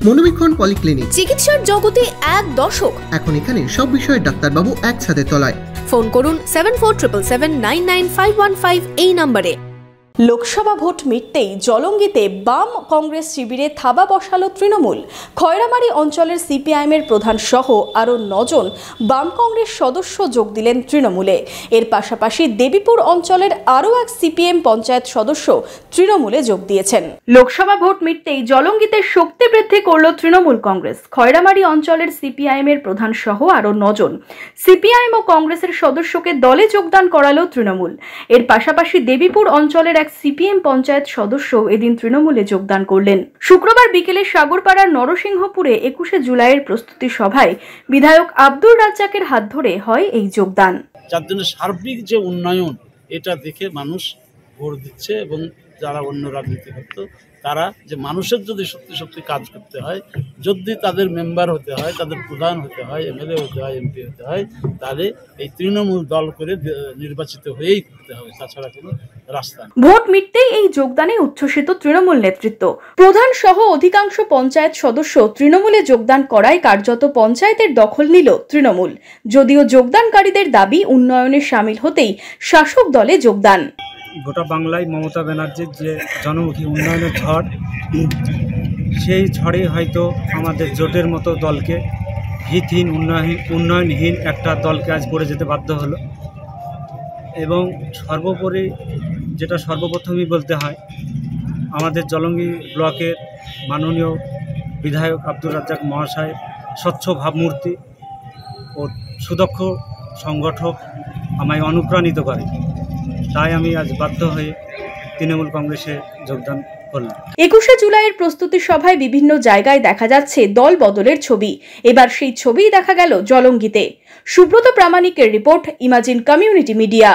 মনোবীক্ষণ polyclinic, চিকিৎসার জগতে এক দশক। এখন এখানে সব বিষয়ে ডাক্তারবাবু একসাথে তলায়। ফোন করুন 7477999515 এই নম্বরে। লোকসভা ভোট মিটতেই জলঙ্গিতে বাম কংগ্রেস শিবিরে থাবা বসালো তৃণমূল। খয়রামারি অঞ্চলের সিপিআইএমের প্রধান সহ আরও 9 জন বাম কংগ্রেস সদস্য যোগ দিলেন তৃণমূলে। এর পাশাপাশি দেবীপুর অঞ্চলের আরও এক সিপিএম পঞ্চায়েত সদস্য তৃণমূলে যোগ দিয়েছেন। লোকসভা ভোট মিটতেই জলঙ্গিতে শক্তি বৃদ্ধি করল তৃণমূল কংগ্রেস। খয়রামারি অঞ্চলের সিপিআইএমের প্রধান সহ আরও 9 জন সিপিআইএম ও কংগ্রেসের সদস্যকে দলে যোগদান করালো তৃণমূল। এর পাশাপাশি দেবীপুর অঞ্চলের এক সিপিএম পঞ্চায়েত সদস্য এদিন তৃণমূলে যোগদান করলেন। শুক্রবার বিকেলে সাগরপাড়ার নরসিংহপুরে 21শে জুলাইয়ের প্রস্তুতি সভায় বিধায়ক আব্দুর রাজ্জাকের হাত ধরে হয় এই যোগদান। যার জন্য সার্বিক যে উন্নয়ন এটা দেখে মানুষ ভোট দিচ্ছে এবং যারা অন্য রাজনীতি করত তারা যে মানুষের যদি সত্যি কাজ করতে হয়, যদি তাদের মেম্বার হতে হয়, তাদের প্রধান হতে হয়, এমএলএ হতে হয়, এমপি হতে হয়, তাহলে এই তৃণমূল দল করে নির্বাচিত হয়েই করতে হবে, তাছাড়া কোনো রাস্তা নেই। ভোট মিটতেই এই যোগদানে উচ্ছ্বসিত তৃণমূল নেতৃত্ব। প্রধান সহ অধিকাংশ পঞ্চায়েত সদস্য তৃণমূলে যোগদান করায় কার্যত পঞ্চায়েতের দখল নিল তৃণমূল। যদিও যোগদানকারীদের দাবি উন্নয়নে সামিল হতেই শাসক দলে যোগদান। গোটা বাংলায় মমতা ব্যানার্জির যে জনমুখী উন্নয়নের ঝড়, সেই ঝড়ে হয়তো আমাদের জোটের মতো দলকে ভিতহীন উন্নয়নহীন একটা দলকে আজ পড়ে যেতে বাধ্য হলো। এবং সর্বোপরি যেটা সর্বপ্রথমই বলতে হয়, আমাদের জলঙ্গি ব্লকের মাননীয় বিধায়ক আব্দুর রাজ্জাক মহাশয় স্বচ্ছ ভাবমূর্তি ও সুদক্ষ সংগঠক আমায় অনুপ্রাণিত করে। তাই আমি আজ বাধ্য হয়ে তৃণমূল কংগ্রেসে যোগদান করলাম। 21শে জুলাইয়ের প্রস্তুতি সভায় বিভিন্ন জায়গায় দেখা যাচ্ছে দল বদলের ছবি। এবার সেই ছবিই দেখা গেল জলঙ্গিতে। সুব্রত প্রামাণিকের রিপোর্ট, ইমাজিন কমিউনিটি মিডিয়া।